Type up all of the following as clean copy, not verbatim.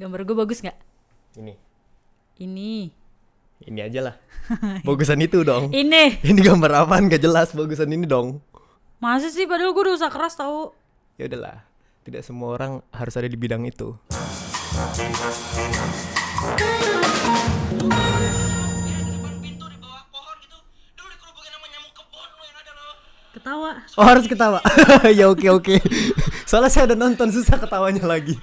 Gambar gue bagus nggak? Ini aja lah. Bagusan itu dong. Ini Gambar apaan gak jelas, bagusan ini dong. masa sih, padahal gue udah usaha keras tahu. Ya udahlah, tidak semua orang harus ada di bidang itu. Ketawa. Oh, harus ketawa. Ya oke. Soalnya saya udah nonton, susah ketawanya lagi.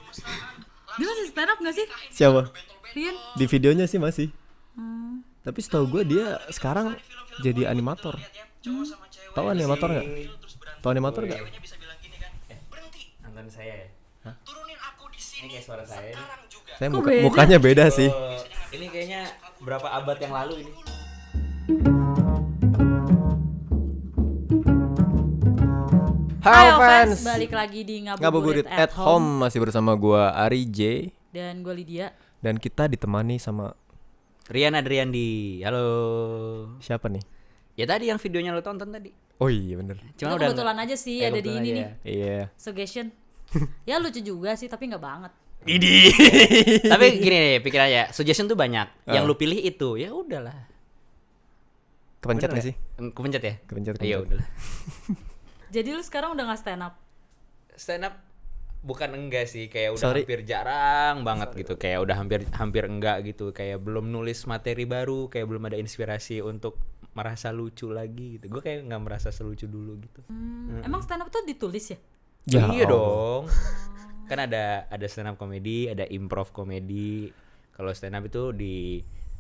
Dia masih stand up nggak sih, Siapa? Rian? Di videonya sih masih. Tapi setahu gue dia sekarang jadi animator. Tahu animator nggak? Tahu animator nggak? Nonton saya ya? Hah? Ini kayak suara saya nih. Saya Kok beda? mukanya beda sih. Ini kayaknya berapa abad yang lalu ini. Hai Ayo fans, balik lagi di Ngabuburit at home. Masih bersama gua Ari J. Dan gue Lydia. Dan kita ditemani sama Rian Adriandi. Halo. siapa nih? Ya tadi yang videonya lo tonton tadi. Oh iya bener. Itu kebetulan aja sih ada di kebetulan ini aja. nih. Iya. Suggestion. Ya lucu juga sih, tapi nggak banget. Tapi gini deh, pikir aja. Suggestion tuh banyak. Yang lu pilih itu, ya udahlah. Kepencet Bener gak sih? Kepencet ya? Kepencet. Iya udahlah. Jadi lu sekarang udah nggak stand up? Stand up bukan enggak sih, kayak udah Sorry. hampir jarang banget gitu, kayak udah hampir enggak gitu, kayak belum nulis materi baru, kayak belum ada inspirasi untuk merasa lucu lagi gitu. Gue kayak nggak merasa selucu dulu gitu. Emang stand up tuh ditulis ya? Ya Iya Allah. dong. Kan ada stand up komedi, ada improv komedi. Kalau stand up itu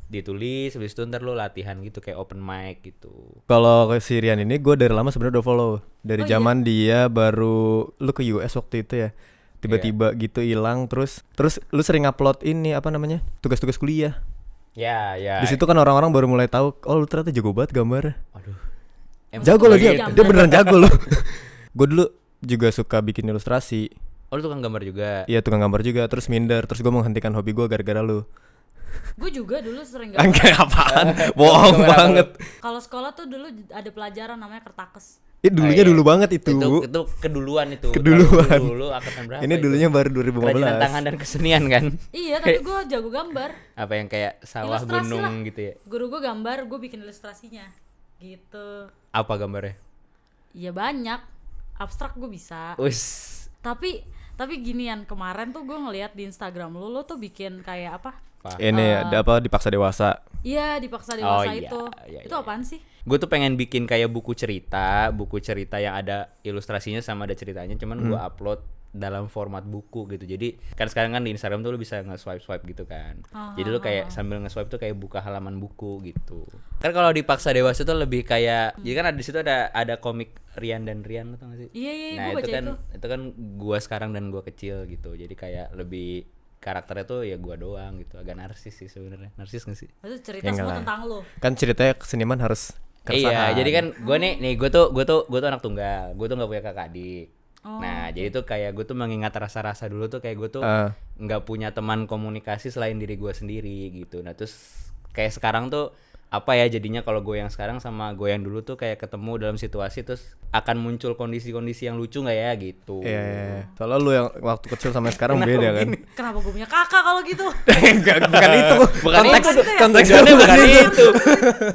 ditulis, habis itu ntar lo latihan gitu kayak open mic gitu. Kalau ke Sirian ini gue dari lama sebenarnya udah follow. Dari Oh, iya? zaman dia baru lu ke US waktu itu ya. Tiba-tiba gitu hilang terus lu sering upload ini apa namanya? Tugas-tugas kuliah. Ya. Di situ kan orang-orang baru mulai tahu, oh lu ternyata jago banget gambar. Aduh. Jago loh dia. Gambar. Dia beneran jago loh. Gue dulu juga suka bikin ilustrasi. Oh lu tukang gambar juga. Iya tukang gambar juga. Terus minder. Terus gue menghentikan hobi gue gara-gara lu. Gue juga dulu sering gambar. Enggak apaan. Bohong Gambar apa banget. Kalau sekolah tuh dulu ada pelajaran namanya kertakes. Dulunya iya. dulu banget itu. Itu keduluan itu. Keduluan. Dulu angkatan berapa? Ini itu? dulunya baru Kerajinan tangan 2015. dan kesenian kan. Iya, tapi gue jago gambar. Apa yang kayak sawah Ilustrasi gunung lah. gitu ya. Guru gue gambar, gue bikin ilustrasinya. Gitu. Apa gambarnya? Iya banyak. Abstrak gue bisa. Wis. Tapi ginian, kemarin tuh gue ngeliat di Instagram lu tuh bikin kayak apa? Ini ada apa dipaksa dewasa. Iya, dipaksa dewasa iya, itu. iya, Itu iya. apaan sih? Gue tuh pengen bikin kayak buku cerita yang ada ilustrasinya sama ada ceritanya, cuman gue upload dalam format buku gitu. Jadi kan sekarang kan di Instagram tuh lu bisa nge-swipe gitu kan. Jadi lu kayak sambil nge-swipe tuh kayak buka halaman buku gitu. Kan kalau dipaksa dewasa tuh lebih kayak, jadi kan di situ ada komik Rian dan Rian, tau gak sih? Iya, Nah gue baca itu kan gua sekarang dan gua kecil gitu. Jadi kayak lebih karakternya tuh ya gua doang gitu. Agak narsis sih sebenarnya. Narsis gak sih? Itu cerita Ya, enggak semua lah. tentang lu. Kan ceritanya seniman harus keresahan. Iya, jadi kan gue tuh anak tunggal. Gue tuh nggak punya kakak adik. Oh, Nah, jadi tuh kayak gue tuh mengingat rasa-rasa dulu tuh kayak gue tuh nggak punya teman komunikasi selain diri gue sendiri gitu. Nah, terus kayak sekarang tuh apa ya jadinya kalau gue yang sekarang sama gue yang dulu tuh kayak ketemu dalam situasi terus akan muncul kondisi-kondisi yang lucu nggak ya gitu. Iya. Soalnya lu yang waktu kecil sama sekarang beda kan. Kenapa gue punya kakak kalau gitu? Enggak, bukan itu. Bukan Konteks itu. konteksnya Tujuannya bukan itu. itu.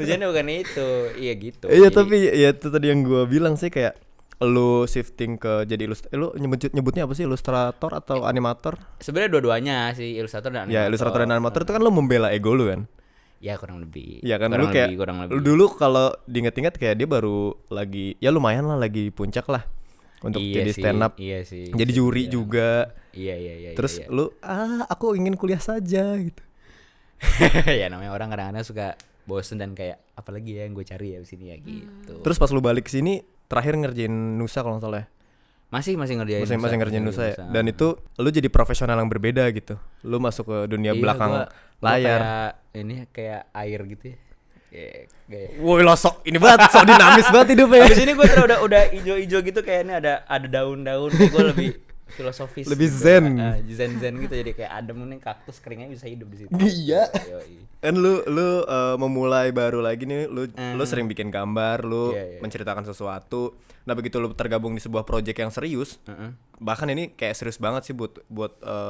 Tujuannya bukan itu. Iya gitu. Iya, Jadi- tapi ya itu tadi yang gua bilang sih kayak lu shifting ke jadi lu nyebutnya apa sih, ilustrator atau animator? sebenarnya dua-duanya sih, ilustrator dan Ya, ilustrator dan animator itu kan lu membela ego lu kan. Ya kurang lebih. Iya kan, kurang lu kayak lebih, kurang lebih. lu dulu kalau diinget-inget kayak dia baru lagi ya lumayan lah lagi puncak lah untuk Iya jadi sih, stand up. Iya sih. Jadi bisa juri dibilang. juga. Iya. Terus iya. lu aku ingin kuliah saja gitu. Ya namanya orang kadang-kadang suka bosen dan kayak apalagi ya yang gue cari ya di sini ya gitu. Terus pas lu balik ke sini terakhir ngerjain Nusa kalau nggak salah. masih ngerjain Masih ngerjain Nusa ya. Dan itu lu jadi profesional yang berbeda gitu. Lu masuk ke dunia belakang layar. Kayak ini kayak air gitu ya. Kayak Woi lo sok ini banget, sok dinamis banget hidupnya. Abis ini gue udah ijo-ijo gitu kayak ini ada daun-daun, kayak gue lebih filosofis Lebih gitu. zen. Zen gitu, jadi kayak adem nih, kaktus keringnya bisa hidup di situ. Iya. Yoi. Kan lu memulai baru lagi nih, lu sering bikin gambar, lu Iya. menceritakan sesuatu. Nah, begitu lu tergabung di sebuah project yang serius, bahkan ini kayak serius banget sih buat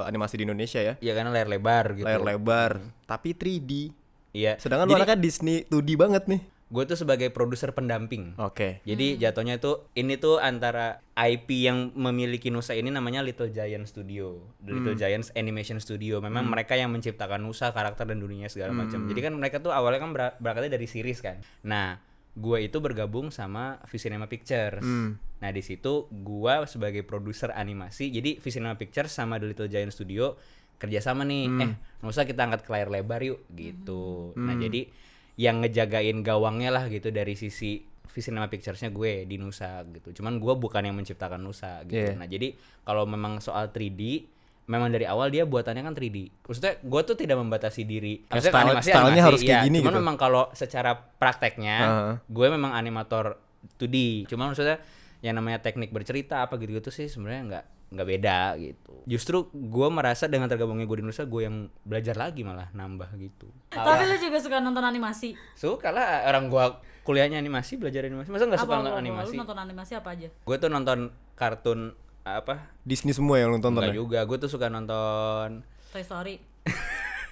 animasi di Indonesia ya. Iya, karena layar lebar gitu. Layar lebar, tapi 3D. Iya. Sedangkan lu Jadi anaknya Disney 2D banget nih. gue tuh sebagai produser pendamping. Oke. Jadi jatuhnya tuh ini tuh antara IP yang memiliki Nusa ini namanya Little Giant Studio, The Little Giants Animation Studio. Memang mereka yang menciptakan Nusa, karakter dan dunianya segala macam. Jadi kan mereka tuh awalnya kan berangkatnya dari series kan. Nah, gue itu bergabung sama Visinema Pictures. Nah, di situ gue sebagai produser animasi. Jadi Visinema Pictures sama The Little Giant Studio kerjasama nih. Nusa kita angkat ke layar lebar yuk gitu. Nah, jadi yang ngejagain gawangnya lah gitu dari sisi Visinema Pictures-nya gue di Nusa gitu. Cuman gue bukan yang menciptakan Nusa gitu. Yeah. Nah, jadi kalau memang soal 3D, memang dari awal dia buatannya kan 3D. Maksudnya gue tuh tidak membatasi diri. Maksudnya stylenya harus kayak gini cuman gitu. memang kalau secara prakteknya gue memang animator 2D. Cuman maksudnya yang namanya teknik bercerita apa gitu-gitu sih sebenarnya nggak beda gitu. Justru gue merasa dengan tergabungnya gue di Nusa, gue yang belajar lagi malah nambah gitu. Tapi lu juga suka nonton animasi? Suka lah, orang gue kuliahnya animasi, belajar animasi, masa nggak suka nonton animasi? Lu nonton animasi apa aja? Gue tuh nonton kartun apa? Disney semua yang lu tonton Enggak ya? juga, gue tuh suka nonton Toy Story.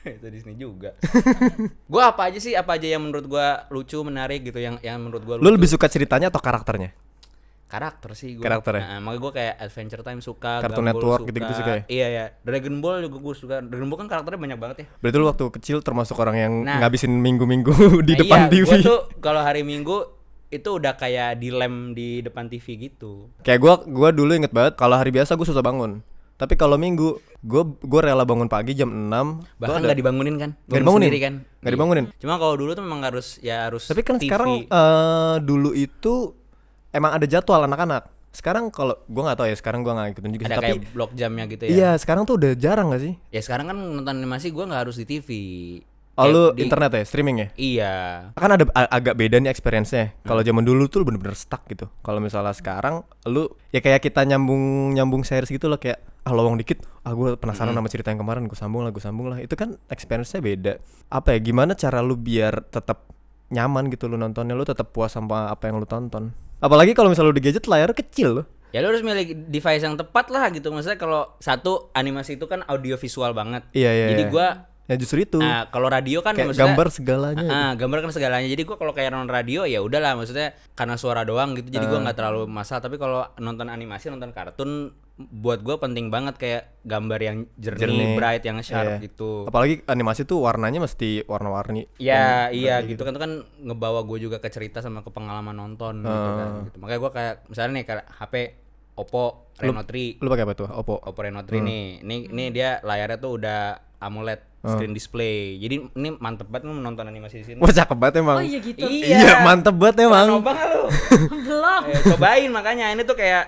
itu Disney juga. Gue apa aja yang menurut gue lucu, menarik gitu, yang menurut gue lucu. Lu lebih suka ceritanya atau karakternya? Karakter sih gue. Karakter ya? Nah, makanya gue kayak Adventure Time suka, Cartoon Gumball Network suka. gitu-gitu suka ya? Iya ya, Dragon Ball juga gue suka. Dragon Ball kan karakternya banyak banget ya. Berarti lu waktu kecil termasuk orang yang Nah. ngabisin minggu-minggu di depan Iya, TV. gue tuh kalau hari Minggu itu udah kayak dilem di depan TV gitu. Kayak gua dulu inget banget kalau hari biasa gue susah bangun. Tapi kalau Minggu gua rela bangun pagi jam 6. Bahkan nggak dibangunin kan? Nggak dibangunin. Sendiri kan? Nggak dibangunin. Cuma kalau dulu tuh memang harus Tapi kan TV. sekarang dulu itu emang ada jadwal anak-anak. Sekarang kalau gua nggak tahu ya, sekarang gua nggak ikutin juga sih. ada Tapi kayak blok jamnya gitu ya. iya, sekarang tuh udah jarang gak sih? Ya sekarang kan nonton animasi gue nggak harus di TV. Oh, Kayak lu di- internet ya, streaming ya? Iya. Kan ada agak beda nih experience-nya. Kalau zaman dulu tuh lu bener-bener stuck gitu. Kalau misalnya sekarang lu ya kayak kita nyambung series gitu loh, kayak lowong dikit, gue penasaran sama cerita yang kemarin, gue sambung lah. Itu kan experience-nya beda. Apa ya, gimana cara lu biar tetap nyaman gitu lu nontonnya, lu tetap puas sama apa yang lu tonton. Apalagi kalau misalnya lu di gadget layar kecil loh. Ya lu harus milih device yang tepat lah gitu. Maksudnya kalau satu animasi itu kan audio visual banget. Iya. Jadi gue Ya justru itu. kalau radio kan Kayak maksudnya gambar segalanya. gambar kan segalanya. Jadi gua kalau kayak nonton radio ya udahlah, maksudnya karena suara doang gitu. Jadi gua nggak terlalu masalah. Tapi kalau nonton animasi, nonton kartun, buat gua penting banget kayak gambar yang jernih, bright, yang sharp Iya. gitu. Apalagi animasi tuh warnanya mesti warna-warni. Ya iya gitu kan, itu kan ngebawa gue juga ke cerita sama ke pengalaman nonton gitu kan. Gitu. Makanya gua kayak misalnya nih kayak HP Oppo Reno 3. Lu pakai apa tuh? Oppo. Oppo Reno 3 nih. Ini dia layarnya tuh udah AMOLED screen display. Jadi ini mantep banget lu menonton animasi di sini. Wah, cakep banget emang. Oh iya gitu. Iya, mantep banget emang. Coba nggak lu? Belum. Cobain, makanya ini tuh kayak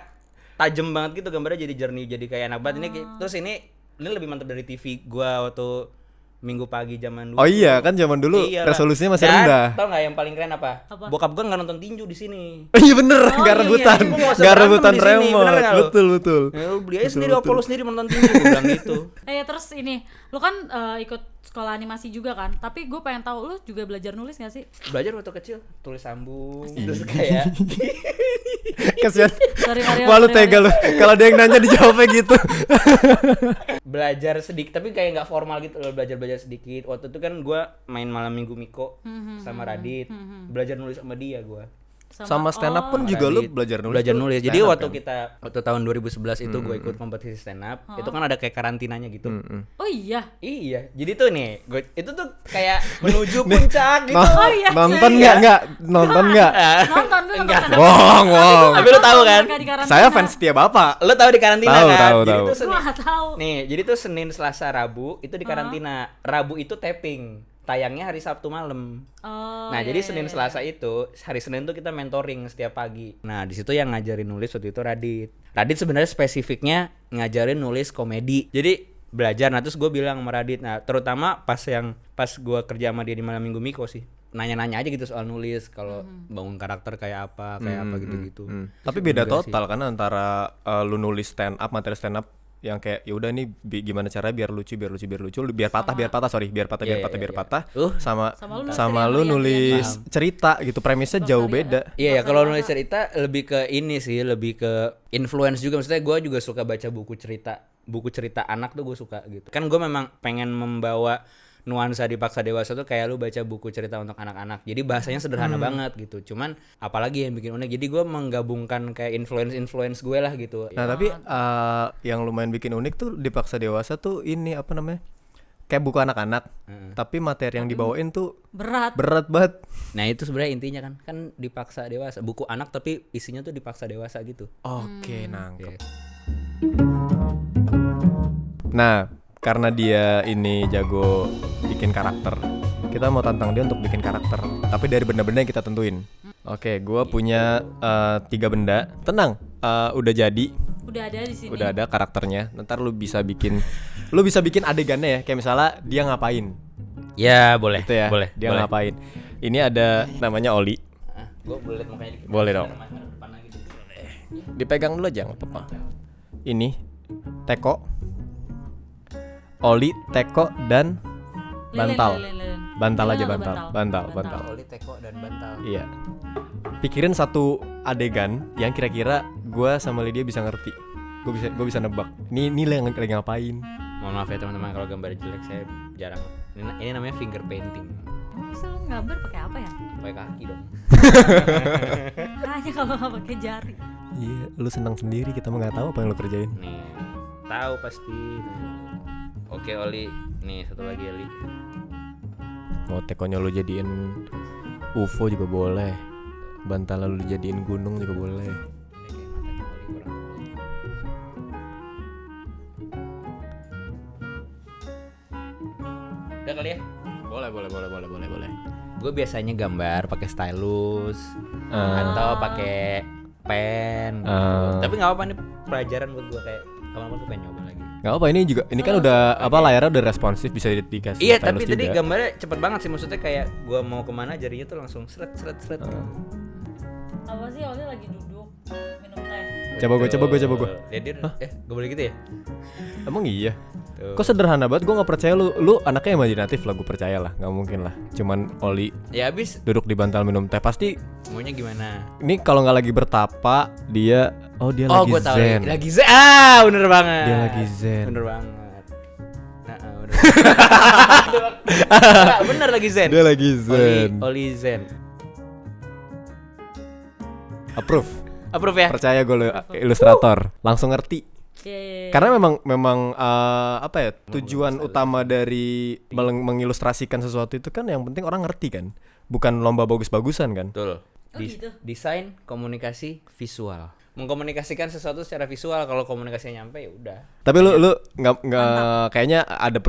tajem banget gitu, gambarnya jadi jernih, jadi kayak enak banget. Terus ini lebih mantep dari TV gua waktu Minggu pagi zaman dulu. Oh iya, kan zaman dulu Iya lah. resolusinya masih Dan, rendah. Tau nggak yang paling keren apa? Apa? Bokap gua nggak nonton tinju di sini. Iya bener, Oh, gak iya, rebutan, iya. Gua nggak usah gak berantem rebutan di sini, bener remote, nggak lu? betul. Ya, lu beli aja sendiri, Oppo lu sendiri menonton tinju, gua bilang gitu. Terus ini, lu kan ikut sekolah animasi juga kan? Tapi gue pengen tahu lu juga belajar nulis gak sih? Belajar waktu kecil, tulis sambung, terus kayak Kasian. Sorry Mario. Wah, lu sorry, tega Mario. lu. Kalau dia yang nanya dijawabnya gitu. belajar sedikit, tapi kayak nggak formal gitu loh, belajar sedikit. Waktu itu kan gue main malam minggu Miko sama Radit, belajar nulis sama dia gue. Sama stand up pun juga lu belajar nulis. Belajar tuh nulis. stand Jadi up waktu kan? waktu tahun 2011 itu gue ikut kompetisi stand up, itu kan ada kayak karantinanya gitu. Oh iya. Iya, jadi tuh nih, itu tuh kayak menuju puncak gitu. Oh iya, Nonton serius? nggak? Nonton nggak? Nonton gue nonton stand up. Bohong. Tapi lu tahu kan? Saya fans setia Bapak. Lo tahu di karantina Tahu, kan? tahu, Jadi tahu. tuh Gue gak tahu. Nih, jadi tuh Senin, Selasa, Rabu itu di karantina. Rabu itu taping. Tayangnya hari Sabtu malam. Oh, Nah, iya, jadi iya, Senin iya. Selasa itu, hari Senin tuh kita mentoring setiap pagi. Nah, di situ yang ngajarin nulis waktu itu Radit. Radit sebenarnya spesifiknya ngajarin nulis komedi. Jadi belajar. Nah, terus gue bilang sama Radit, nah terutama pas gue kerja sama dia di Malam Minggu Miko sih. nanya-nanya aja gitu soal nulis, kalau bangun karakter kayak apa gitu-gitu. Tapi beda Enggak total kan antara lu nulis stand up, materi stand up yang kayak ya udah nih gimana caranya biar lucu, biar patah, Iya, biar patah, sama Sama lu lu nulis nulis cerita gitu, premisnya jauh Berkarya. beda. Iya ya, kalau nulis cerita lebih ke ini sih, lebih ke influence juga. Maksudnya gue juga suka baca buku cerita anak tuh gue suka gitu. Kan gue memang pengen membawa nuansa Dipaksa Dewasa tuh kayak lu baca buku cerita untuk anak-anak. Jadi bahasanya sederhana banget gitu. Cuman apalagi yang bikin unik. Jadi gue menggabungkan kayak influence gue lah gitu. Nah, tapi yang lumayan bikin unik tuh Dipaksa Dewasa tuh ini apa namanya? Kayak buku anak-anak. Tapi materi yang dibawain tuh Berat. banget. Nah itu sebenarnya intinya kan dipaksa dewasa, buku anak tapi isinya tuh dipaksa dewasa gitu. Oke, nangkep. Iya. Nah, karena dia ini jago bikin karakter, kita mau tantang dia untuk bikin karakter, tapi dari benda-benda yang kita tentuin. Oke, gua punya 3 benda. Tenang, udah jadi, Udah ada di sini. udah ada karakternya. Ntar lu bisa bikin adegannya ya, kayak misalnya dia ngapain, Ya boleh. gitu ya. Boleh. Dia boleh. ngapain. Ini ada namanya Oli. Gue boleh liat mukanya dikit. Boleh dong. Depan lagi. Dipegang dulu aja, nggak apa-apa. Ini Teko, Oli, Teko, dan bantal. Lilin. Bantal aja, Lilin bantal. atau Bantal. Oli, Teko, dan bantal. Iya. Pikirin satu adegan yang kira-kira gue sama Lydia bisa ngerti. Gue bisa nebak. Ini yang lagi ngapain. Mohon maaf ya teman-teman kalau gambar jelek, saya jarang. Ini namanya finger painting. Emang bisa lu gambar pakai apa ya? Pakai kaki dong. Hanya kalau nggak pakai jari. Iya, lu senang sendiri, kita mah nggak tahu apa yang lu kerjain. Nih, tahu pasti. Oke Oli, nih satu lagi Oli. Mau tekonya lu jadiin UFO juga boleh. Bantal lu jadiin gunung juga boleh. Ini kayak matanya Oli kurang. Udah kali ya? Boleh. Gue biasanya gambar pakai stylus atau pakai pen gitu. Tapi nggak apa-apa, nih pelajaran buat gue, kayak kapan-kapan gue pengen nyoba lagi. Nggak apa, ini kan udah apa, layarnya udah responsif, bisa dikasih Iya, stylus tapi tadi juga. gambarnya cepet banget sih, maksudnya kayak gue mau kemana jarinya tuh langsung seret. Apa sih Oli lagi duduk minum teh? Coba gue. Lihat dia, gue boleh gitu ya? Emang iya? Tuh. Kok sederhana banget, gue gak percaya lu anaknya imajinatif lah, gue percaya lah, gak mungkin lah. Cuman Oli Ya abis duduk di bantal minum teh, pasti maunya gimana? ini kalau gak lagi bertapa, dia lagi Gue tahu zen. lagi zen. Bener banget. Dia lagi zen. Bener banget. Bener. Bener lagi zen. Dia lagi zen. Oli zen. Approve Ya? Percaya gue, lu ilustrator, langsung ngerti. Iya. Karena memang apa ya, tujuan utama dari mengilustrasikan sesuatu itu kan yang penting orang ngerti kan, bukan lomba bagus-bagusan kan. Betul. Oh, gitu. Desain, komunikasi, visual. Mengkomunikasikan sesuatu secara visual, kalau komunikasinya nyampe ya udah. Tapi lu nggak kayaknya ada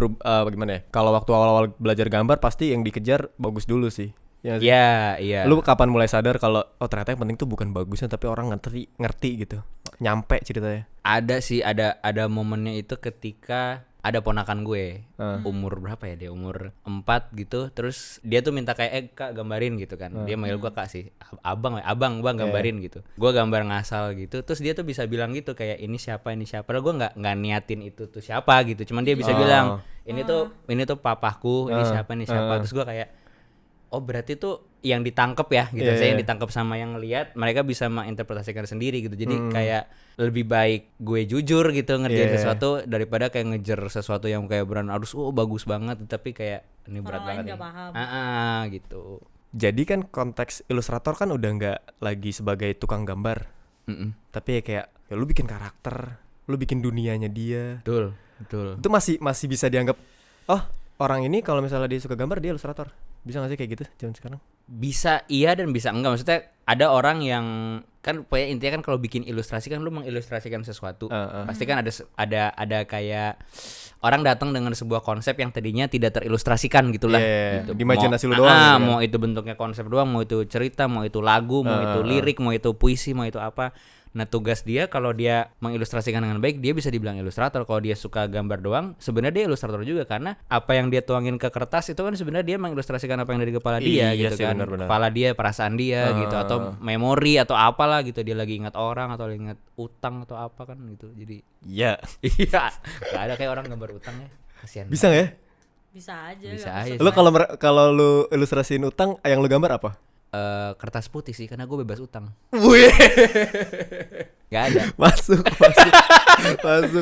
gimana ya? Kalau waktu awal-awal belajar gambar pasti yang dikejar bagus dulu sih. Ya, sih? Iya. Lu kapan mulai sadar kalau ternyata yang penting tuh bukan bagusnya tapi orang ngerti gitu, nyampe ceritanya. Ada sih, ada momennya itu ketika ada ponakan gue, umur berapa ya, dia umur 4 gitu, terus dia tuh minta kayak Kak gambarin gitu kan. Dia manggil gue Kak sih, abang gambarin gitu. Gue gambar ngasal gitu, terus dia tuh bisa bilang gitu kayak ini siapa. Padahal gue nggak niatin itu tuh siapa gitu, cuman dia bisa bilang ini tuh papaku, ini siapa. Terus gue kayak oh berarti tuh yang ditangkep ya gitu. Saya yang ditangkep sama yang ngelihat, mereka bisa menginterpretasikan sendiri gitu. Jadi kayak lebih baik gue jujur gitu ngerjain sesuatu daripada kayak ngejar sesuatu yang kayak harus bagus banget tapi kayak ini berat Orang lain banget nggak nih. paham. Gitu. Jadi kan konteks ilustrator kan udah nggak lagi sebagai tukang gambar, tapi ya kayak ya lu bikin karakter, lu bikin dunianya dia. Betul. Itu masih bisa dianggap orang ini kalau misalnya dia suka gambar dia ilustrator. Bisa gak sih kayak gitu zaman sekarang? Bisa iya dan bisa enggak. Maksudnya ada orang yang kan pokoknya intinya kan kalau bikin ilustrasi kan lu mengilustrasikan sesuatu. Pasti kan ada kayak orang datang dengan sebuah konsep yang tadinya tidak terilustrasikan gitulah. Gitu. Gitu. Imajinasi lu doang gitu kan? Mau itu bentuknya konsep doang, mau itu cerita, mau itu lagu, mau itu lirik, mau itu puisi, mau itu apa. Nah tugas dia kalau dia mengilustrasikan dengan baik dia bisa dibilang ilustrator. Kalau dia suka gambar doang sebenarnya dia ilustrator juga, karena apa yang dia tuangin ke kertas itu kan sebenarnya dia mengilustrasikan apa yang ada di kepala dia Iya gitu sih, kan. benar-benar. Kepala dia, perasaan dia gitu, atau memori atau apalah gitu, dia lagi ingat orang atau lagi ingat utang atau apa kan gitu. Jadi Iya. iya, gak ada kayak orang gambar utang ya. Kasihan. Bisa nggak ya? Bisa aja. Bisa nggak aja. usah Lu kalau lu ilustrasiin utang, yang lu gambar apa? Kertas putih sih karena gue bebas utang. Wih, Gak ada. masuk.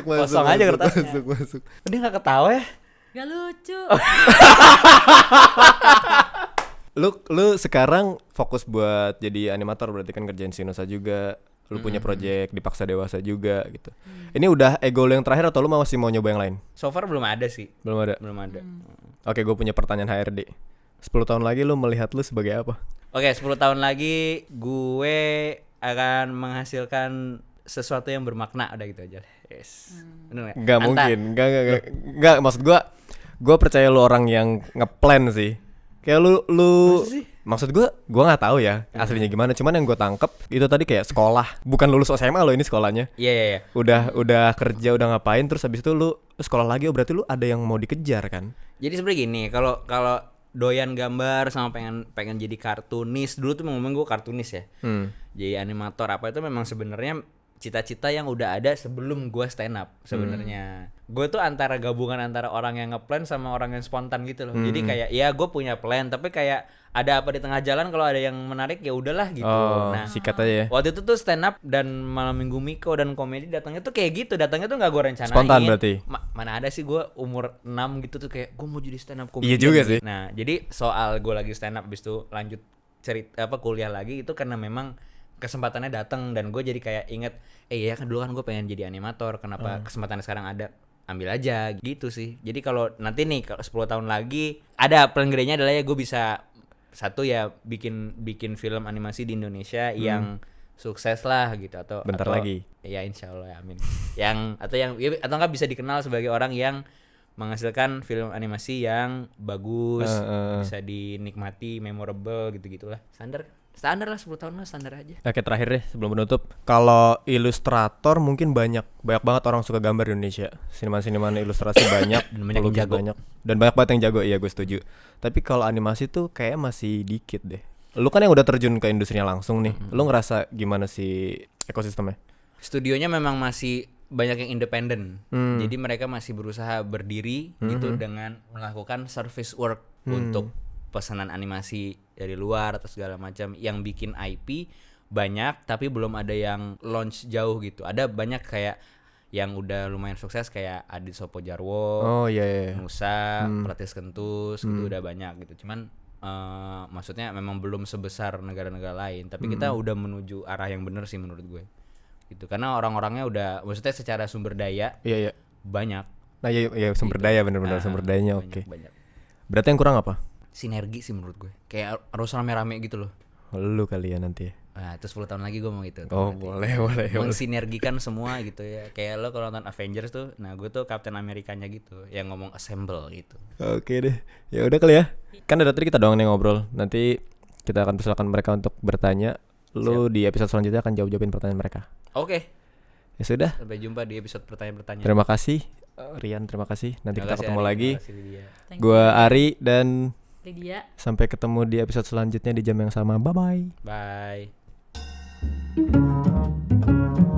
Kosong aja kertasnya. Masuk. Dia gak ketawa ya? Gak lucu. Lu sekarang fokus buat jadi animator, berarti kan kerjain Sinusa juga. Lu punya project di Paksa Dewasa juga gitu. Ini udah ego lu yang terakhir atau lu masih mau nyoba yang lain? So far belum ada sih. Belum ada. Oke, gue punya pertanyaan HRD. 10 tahun lagi lu melihat lu sebagai apa? Oke, 10 tahun lagi gue akan menghasilkan sesuatu yang bermakna, udah gitu aja. Yes. Bener gak? Nggak mungkin. Nggak, maksud gue percaya lu orang yang ngeplan sih. Kayak lu maksud gue nggak tahu ya aslinya gimana, cuman yang gue tangkep itu tadi kayak sekolah, bukan lulus SMA lo ini sekolahnya. Iya. Udah kerja, udah ngapain, terus habis itu lu sekolah lagi, oh berarti lu ada yang mau dikejar kan? Jadi sebenarnya gini, kalau doyan gambar sama pengen jadi kartunis, dulu tuh memang gue kartunis ya. Jadi animator apa itu memang sebenarnya cita-cita yang udah ada sebelum gue stand up sebenarnya. Gue tuh antara gabungan antara orang yang ngeplan sama orang yang spontan gitu loh. Jadi kayak ya gue punya plan, tapi kayak ada apa di tengah jalan, kalau ada yang menarik ya udahlah gitu. Nah, sikat aja ya. waktu itu tuh stand up dan malam minggu Miko dan komedi datangnya tuh kayak gitu. Datangnya tuh nggak gue rencanain. Spontan berarti? Mana ada sih gue umur 6 gitu tuh kayak gue mau jadi stand up komedi. Iya juga sih. Nah, jadi soal gue lagi stand up habis itu lanjut kuliah lagi itu karena memang kesempatannya datang dan gue jadi kayak inget, ya kan dulu kan gue pengen jadi animator, kenapa kesempatannya sekarang ada, ambil aja gitu sih. Jadi kalau nanti nih kalau 10 tahun lagi ada plan gedenya adalah ya gue bisa satu ya bikin film animasi di Indonesia yang sukses lah gitu, atau lagi. Ya insyaallah ya, amin. Atau enggak bisa dikenal sebagai orang yang menghasilkan film animasi yang bagus, bisa dinikmati, memorable gitu-gitulah. Standar lah, 10 tahun lah standar aja. Oke, terakhir deh sebelum menutup. Kalau ilustrator mungkin banyak banget orang suka gambar di Indonesia. Seniman-seniman ilustrasi banyak, Dan banyak yang pelukis jago. banyak. Dan banyak banget yang jago, iya gue setuju. Tapi kalau animasi tuh kayak masih dikit deh. Lu kan yang udah terjun ke industrinya langsung nih. Lu ngerasa gimana sih ekosistemnya? Studionya memang masih banyak yang independen. Jadi mereka masih berusaha berdiri gitu dengan melakukan service work untuk pesanan animasi dari luar atau segala macam. Yang bikin IP banyak tapi belum ada yang launch jauh gitu. Ada banyak kayak yang udah lumayan sukses kayak Adit Sopo Jarwo, Oh iya. Nusa, Pratis Kentus gitu udah banyak gitu. Cuman maksudnya memang belum sebesar negara-negara lain, tapi kita udah menuju arah yang benar sih menurut gue. Gitu. Karena orang-orangnya udah, maksudnya secara sumber daya Iya. banyak. Nah iya sumber daya bener-bener sumber dayanya oke. Banyak. Berarti yang kurang apa? Sinergi sih menurut gue. Kayak harus rame-rame gitu loh. Lu kali ya nanti ya. Nah, terus 10 tahun lagi gue mau gitu. Oh boleh. Mensinergikan semua gitu ya. Kayak lo kalau nonton Avengers tuh, nah gue tuh Captain Amerikanya gitu, yang ngomong assemble gitu. Oke deh. Ya udah kali ya. Kan dari tadi kita doang nih ngobrol. Nanti kita akan persilakan mereka untuk bertanya. Lu di episode selanjutnya akan jawabin pertanyaan mereka. Oke. Ya sudah. Sampai jumpa di episode pertanyaan-pertanyaan. Terima kasih Rian, terima kasih. Nanti kita ketemu lagi. Thank Gua Ari dan Lydia. sampai ketemu di episode selanjutnya di jam yang sama. Bye. Bye.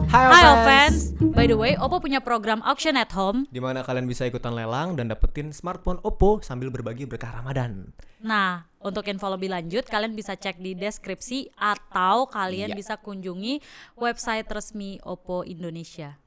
Hai fans. By the way, Oppo punya program auction at home. Di mana kalian bisa ikutan lelang dan dapetin smartphone Oppo sambil berbagi berkah Ramadan. Nah, untuk info lebih lanjut kalian bisa cek di deskripsi atau kalian bisa kunjungi website resmi Oppo Indonesia.